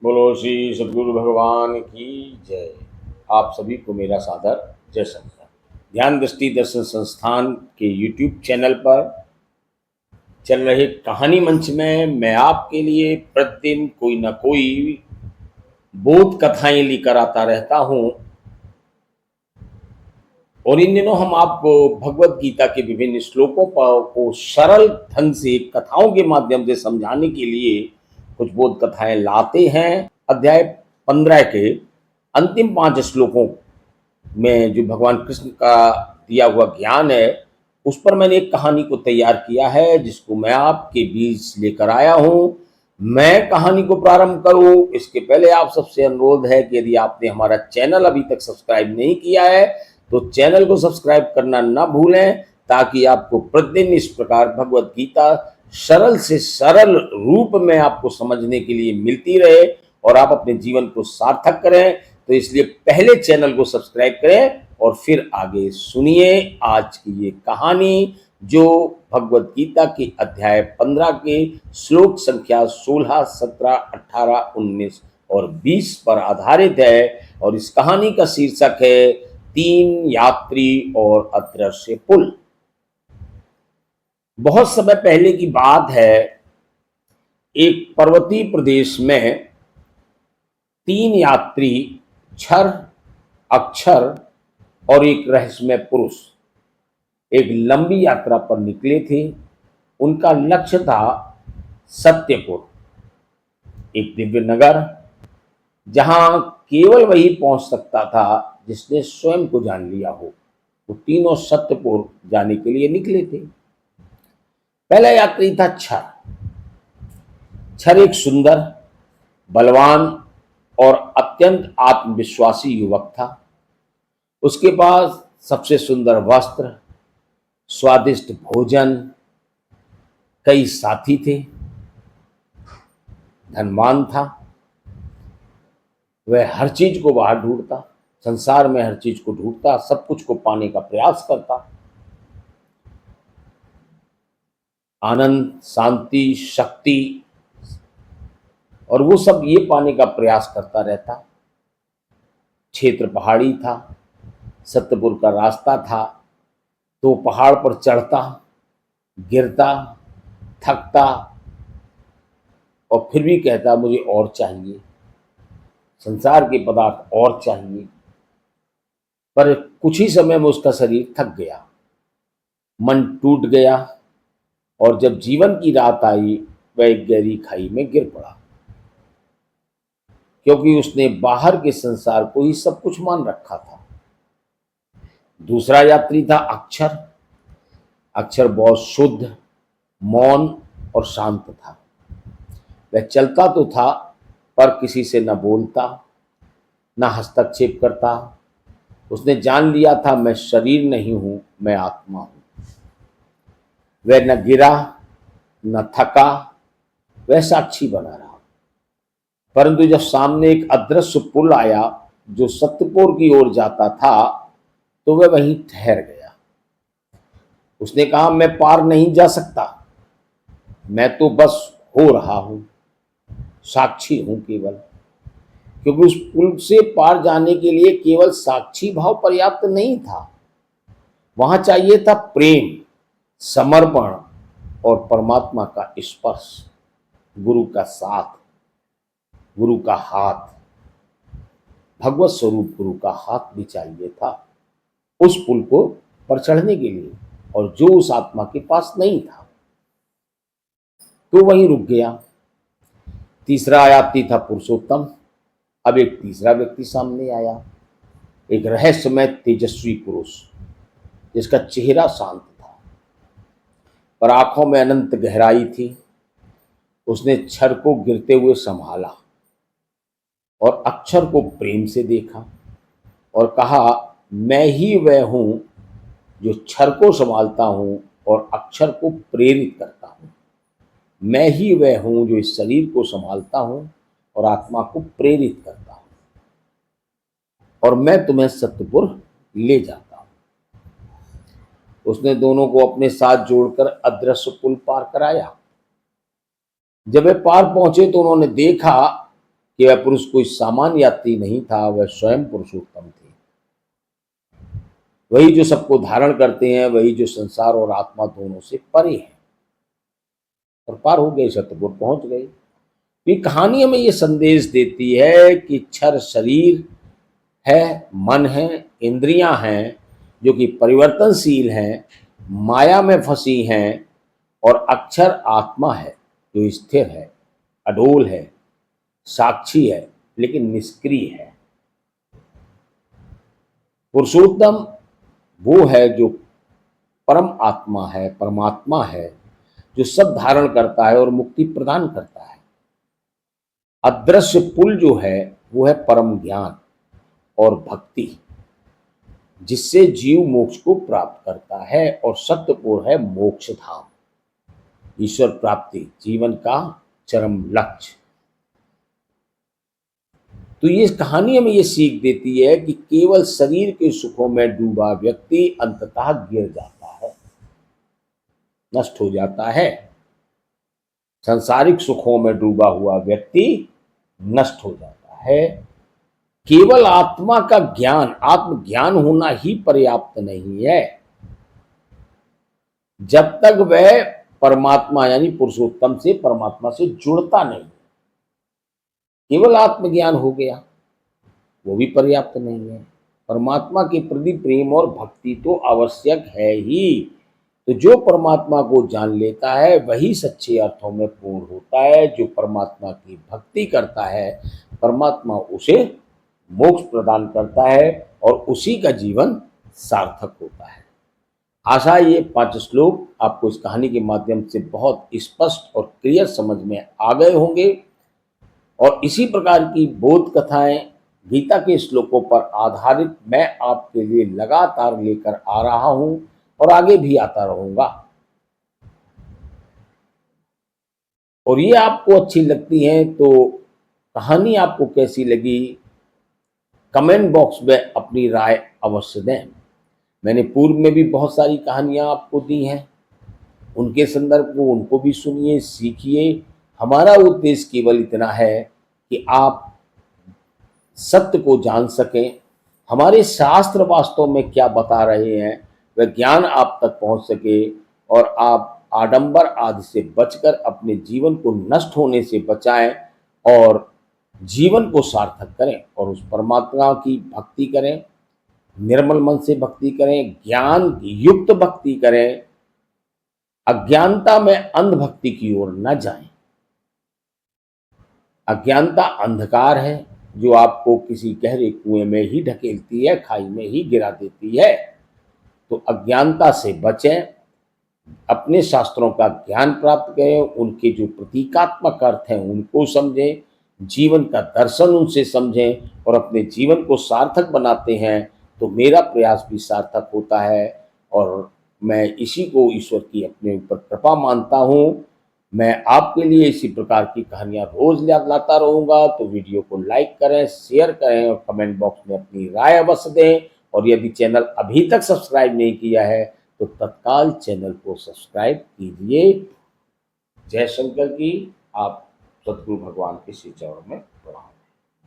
बोलो श्री सद्गुरु भगवान की जय। आप सभी को मेरा सादर जय शंकर। ध्यान दृष्टि दर्शन संस्थान के यूट्यूब चैनल पर चल रहे कहानी मंच में मैं आपके लिए प्रतिदिन कोई न कोई बोध कथाएं लेकर आता रहता हूं। और इन दिनों हम आपको भगवत गीता के विभिन्न श्लोकों को सरल ढंग से कथाओं के माध्यम से समझाने के लिए कुछ बोध कथाएं लाते हैं। अध्याय 15 के अंतिम 5 श्लोकों में जो भगवान कृष्ण का दिया हुआ ज्ञान है उस पर मैंने एक कहानी को तैयार किया है जिसको मैं आपके बीच लेकर आया हूं। मैं कहानी को प्रारंभ करूं इसके पहले आप सबसे अनुरोध है कि यदि आपने हमारा चैनल अभी तक सब्सक्राइब नहीं किया है तो चैनल को सब्सक्राइब करना ना भूलें, ताकि आपको प्रतिदिन इस प्रकार भगवत गीता सरल से सरल रूप में आपको समझने के लिए मिलती रहे और आप अपने जीवन को सार्थक करें। तो इसलिए पहले चैनल को सब्सक्राइब करें और फिर आगे सुनिए आज की ये कहानी, जो भगवत गीता के अध्याय 15 के श्लोक संख्या 16, 17, 18, 19 और 20 पर आधारित है। और इस कहानी का शीर्षक है 3 यात्री और अदृश्य पुल। बहुत समय पहले की बात है, एक पर्वतीय प्रदेश में 3 यात्री क्षर, अक्षर और एक रहस्यमय पुरुष एक लंबी यात्रा पर निकले थे। उनका लक्ष्य था सत्यपुर, एक दिव्य नगर जहां केवल वही पहुंच सकता था जिसने स्वयं को जान लिया हो। वो तीनों सत्यपुर जाने के लिए निकले थे। पहला यात्री था क्षर। क्षर एक सुंदर, बलवान और अत्यंत आत्मविश्वासी युवक था। उसके पास सबसे सुंदर वस्त्र, स्वादिष्ट भोजन, कई साथी थे, धनवान था। वह हर चीज को बाहर ढूंढता, संसार में हर चीज को ढूंढता, सब कुछ को पाने का प्रयास करता। आनंद, शांति, शक्ति और वो सब ये पाने का प्रयास करता रहता। क्षेत्र पहाड़ी था, सत्यपुर का रास्ता था, तो पहाड़ पर चढ़ता, गिरता, थकता और फिर भी कहता मुझे और चाहिए, संसार के पदार्थ और चाहिए। पर कुछ ही समय में उसका शरीर थक गया, मन टूट गया और जब जीवन की रात आई वह एक गहरी खाई में गिर पड़ा, क्योंकि उसने बाहर के संसार को ही सब कुछ मान रखा था। दूसरा यात्री था अक्षर। अक्षर बहुत शुद्ध, मौन और शांत था। वह चलता तो था पर किसी से न बोलता, न हस्तक्षेप करता। उसने जान लिया था मैं शरीर नहीं हूं, मैं आत्मा हूं। वह न गिरा न थका, वह साक्षी बना रहा। परंतु जब सामने एक अदृश्य पुल आया जो सत्यपुर की ओर जाता था तो वह वहीं ठहर गया। उसने कहा मैं पार नहीं जा सकता, मैं तो बस हो रहा हूं, साक्षी हूं केवल। क्योंकि उस पुल से पार जाने के लिए केवल साक्षी भाव पर्याप्त नहीं था, वहां चाहिए था प्रेम, समर्पण और परमात्मा का स्पर्श, गुरु का साथ, गुरु का हाथ, भगवत स्वरूप गुरु का हाथ भी चाहिए था उस पुल को पर चढ़ने के लिए, और जो उस आत्मा के पास नहीं था तो वहीं रुक गया। तीसरा यात्री था पुरुषोत्तम। अब एक तीसरा व्यक्ति सामने आया, एक रहस्यमय तेजस्वी पुरुष जिसका चेहरा शांत था पर आंखों में अनंत गहराई थी। उसने क्षर को गिरते हुए संभाला और अक्षर को प्रेम से देखा और कहा मैं ही वह हूं जो क्षर को संभालता हूं और अक्षर को प्रेरित करता हूं। मैं ही वह हूं जो इस शरीर को संभालता हूं और आत्मा को प्रेरित करता हूं, और मैं तुम्हें सत्यपुर ले जाता हूं। उसने दोनों को अपने साथ जोड़कर अदृश्य पुल पार कराया। जब वे पार पहुंचे तो उन्होंने देखा कि वह पुरुष कोई सामान्य यात्री नहीं था, वह स्वयं पुरुषोत्तम थे। वही जो सबको धारण करते हैं, वही जो संसार और आत्मा दोनों से परे हैं। और पार हो गए, सतपुर पहुंच गए। ये कहानी हमें ये संदेश देती है कि क्षर शरीर है, मन है, इंद्रियां हैं जो कि परिवर्तनशील हैं, माया में फंसी हैं, और अक्षर आत्मा है जो स्थिर है, अडोल है, साक्षी है, लेकिन निष्क्रिय है। पुरुषोत्तम वो है जो परम आत्मा है, परमात्मा है, जो सब धारण करता है और मुक्ति प्रदान करता है। अदृश्य पुल जो है वो है परम ज्ञान और भक्ति, जिससे जीव मोक्ष को प्राप्त करता है। और सत्यपुर है मोक्ष धाम, ईश्वर प्राप्ति, जीवन का चरम लक्ष्य। तो ये कहानी हमें ये सीख देती है कि केवल शरीर के सुखों में डूबा व्यक्ति अंततः गिर जाता है, नष्ट हो जाता है। सांसारिक सुखों में डूबा हुआ व्यक्ति नष्ट हो जाता है। केवल आत्मा का ज्ञान, आत्मज्ञान होना ही पर्याप्त नहीं है। जब तक वह परमात्मा यानी पुरुषोत्तम से, परमात्मा से जुड़ता नहीं, केवल आत्मज्ञान हो गया वो भी पर्याप्त नहीं है। परमात्मा के प्रति प्रेम और भक्ति तो आवश्यक है ही। तो जो परमात्मा को जान लेता है वही सच्चे अर्थों में पूर्ण होता है। जो परमात्मा की भक्ति करता है, परमात्मा उसे मोक्ष प्रदान करता है और उसी का जीवन सार्थक होता है। आशा ये 5 श्लोक आपको इस कहानी के माध्यम से बहुत स्पष्ट और क्लियर समझ में आ गए होंगे। और इसी प्रकार की बोध कथाएं, गीता के श्लोकों पर आधारित मैं आपके लिए लगातार लेकर आ रहा हूं और आगे भी आता रहूंगा। और ये आपको अच्छी लगती हैं तो कहानी आपको कैसी लगी कमेंट बॉक्स में अपनी राय अवश्य दें। मैंने पूर्व में भी बहुत सारी कहानियां आपको दी हैं, उनके संदर्भ को उनको भी सुनिए, सीखिए। हमारा उद्देश्य केवल इतना है कि आप सत्य को जान सकें, हमारे शास्त्र वास्तव में क्या बता रहे हैं वह ज्ञान आप तक पहुंच सके, और आप आडंबर आदि से बचकर अपने जीवन को नष्ट होने से बचाएं और जीवन को सार्थक करें और उस परमात्मा की भक्ति करें, निर्मल मन से भक्ति करें, ज्ञान युक्त भक्ति करें, अज्ञानता में अंधभक्ति की ओर न जाएं। अज्ञानता अंधकार है जो आपको किसी गहरे कुएं में ही ढकेलती है, खाई में ही गिरा देती है। तो अज्ञानता से बचें, अपने शास्त्रों का ज्ञान प्राप्त करें, उनके जो प्रतीकात्मक अर्थ हैं उनको समझें, जीवन का दर्शन उनसे समझें और अपने जीवन को सार्थक बनाते हैं तो मेरा प्रयास भी सार्थक होता है। और मैं इसी को ईश्वर की अपने ऊपर कृपा मानता हूँ। मैं आपके लिए इसी प्रकार की कहानियाँ रोज लाता रहूँगा। तो वीडियो को लाइक करें, शेयर करें और कमेंट बॉक्स में अपनी राय अवश्य दें। और यदि चैनल अभी तक सब्सक्राइब नहीं किया है तो तत्काल चैनल को सब्सक्राइब कीजिए। जय शंकर की। आप सतगुरु भगवान के श्री चरणों में